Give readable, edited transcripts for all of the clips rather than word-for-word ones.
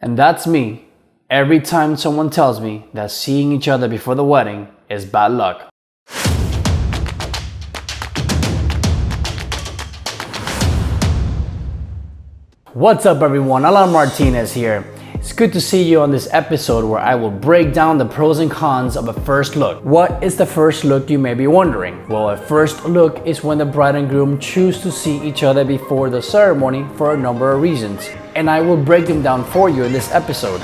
And that's me. Every time someone tells me that seeing each other before the wedding is bad luck. What's up everyone, Alain Martinez here. It's good to see you on this episode where I will break down the pros and cons of a first look. What is the first look, you may be wondering? Well, a first look is when the bride and groom choose to see each other before the ceremony for a number of reasons. And I will break them down for you in this episode.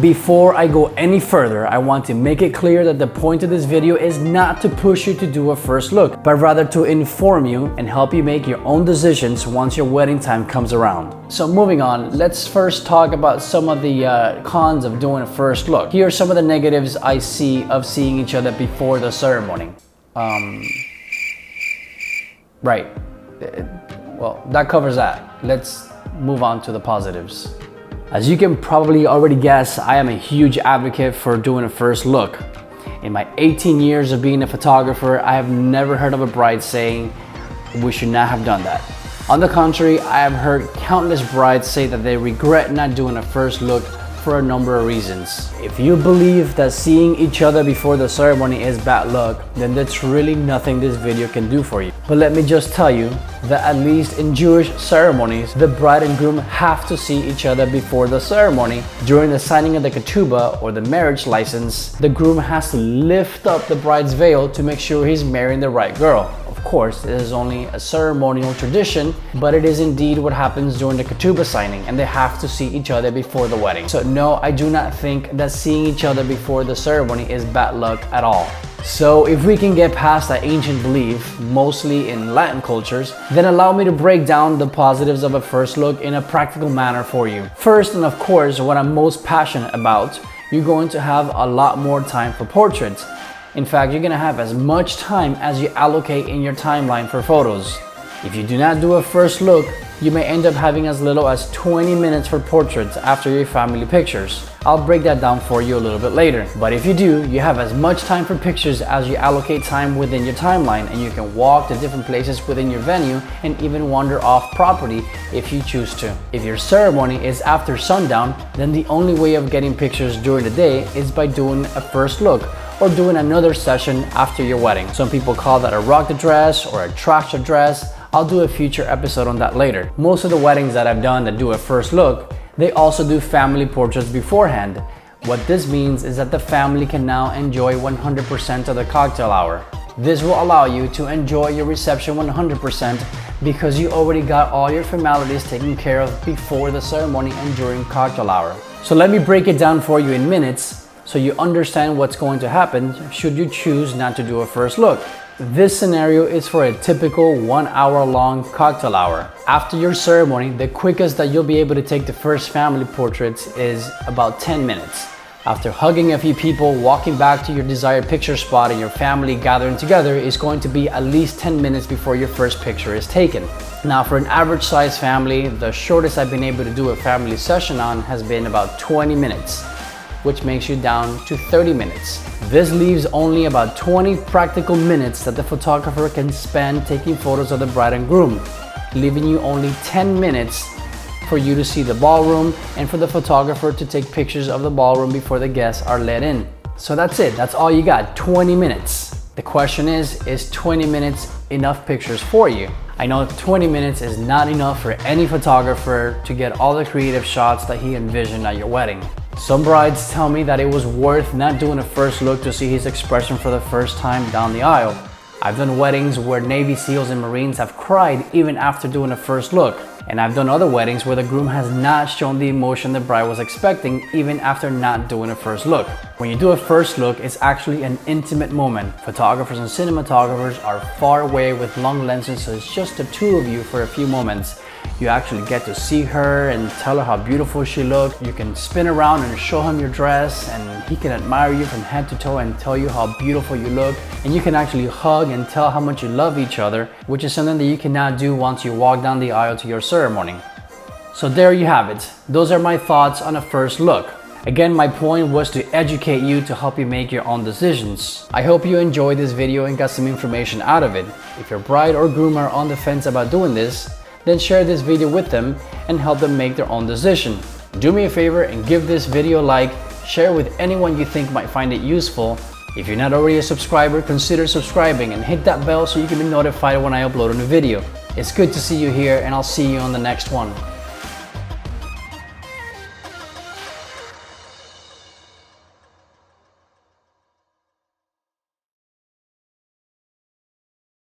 Before I go any further, I want to make it clear that the point of this video is not to push you to do a first look, but rather to inform you and help you make your own decisions once your wedding time comes around. So moving on, let's first talk about some of the cons of doing a first look. Here are some of the negatives I see of seeing each other before the ceremony. Right, well, that covers that. Let's move on to the positives. As you can probably already guess, I am a huge advocate for doing a first look. In my 18 years of being a photographer, I have never heard of a bride saying, "We should not have done that." On the contrary, I have heard countless brides say that they regret not doing a first look for a number of reasons. If you believe that seeing each other before the ceremony is bad luck, then that's really nothing this video can do for you. But let me just tell you that at least in Jewish ceremonies, the bride and groom have to see each other before the ceremony. During the signing of the ketubah or the marriage license, the groom has to lift up the bride's veil to make sure he's marrying the right girl. Of course, it is only a ceremonial tradition, but it is indeed what happens during the ketubah signing, and they have to see each other before the wedding. So no, I do not think that seeing each other before the ceremony is bad luck at all. So if we can get past that ancient belief, mostly in Latin cultures, then allow me to break down the positives of a first look in a practical manner for you. First, and of course, what I'm most passionate about, you're going to have a lot more time for portraits. In fact, you're gonna have as much time as you allocate in your timeline for photos. If you do not do a first look, you may end up having as little as 20 minutes for portraits after your family pictures. I'll break that down for you a little bit later. But if you do, you have as much time for pictures as you allocate time within your timeline, and you can walk to different places within your venue and even wander off property if you choose to. If your ceremony is after sundown, then the only way of getting pictures during the day is by doing a first look or doing another session after your wedding. Some people call that a rock the dress or a trash the dress. I'll do a future episode on that later. Most of the weddings that I've done that do a first look, they also do family portraits beforehand. What this means is that the family can now enjoy 100% of the cocktail hour. This will allow you to enjoy your reception 100% because you already got all your formalities taken care of before the ceremony and during cocktail hour. So let me break it down for you in minutes so you understand what's going to happen should you choose not to do a first look. This scenario is for a typical 1 hour long cocktail hour. After your ceremony, the quickest that you'll be able to take the first family portraits is about 10 minutes. After hugging a few people, walking back to your desired picture spot and your family gathering together is going to be at least 10 minutes before your first picture is taken. Now for an average size family, the shortest I've been able to do a family session on has been about 20 minutes. Which makes you down to 30 minutes. This leaves only about 20 practical minutes that the photographer can spend taking photos of the bride and groom, leaving you only 10 minutes for you to see the ballroom and for the photographer to take pictures of the ballroom before the guests are let in. So that's it, that's all you got, 20 minutes. The question is 20 minutes enough pictures for you? I know 20 minutes is not enough for any photographer to get all the creative shots that he envisioned at your wedding. Some brides tell me that it was worth not doing a first look to see his expression for the first time down the aisle. I've done weddings where Navy SEALs and Marines have cried even after doing a first look. And I've done other weddings where the groom has not shown the emotion the bride was expecting even after not doing a first look. When you do a first look, it's actually an intimate moment. Photographers and cinematographers are far away with long lenses, so it's just the two of you for a few moments. You actually get to see her and tell her how beautiful she looks. You can spin around and show him your dress, and he can admire you from head to toe and tell you how beautiful you look. And you can actually hug and tell how much you love each other, which is something that you cannot do once you walk down the aisle to your ceremony. So there you have it. Those are my thoughts on a first look. Again, my point was to educate you to help you make your own decisions. I hope you enjoyed this video and got some information out of it. If your bride or groom are on the fence about doing this, then share this video with them and help them make their own decision. Do me a favor and give this video a like, share with anyone you think might find it useful. If you're not already a subscriber, consider subscribing and hit that bell so you can be notified when I upload a new video. It's good to see you here, and I'll see you on the next one.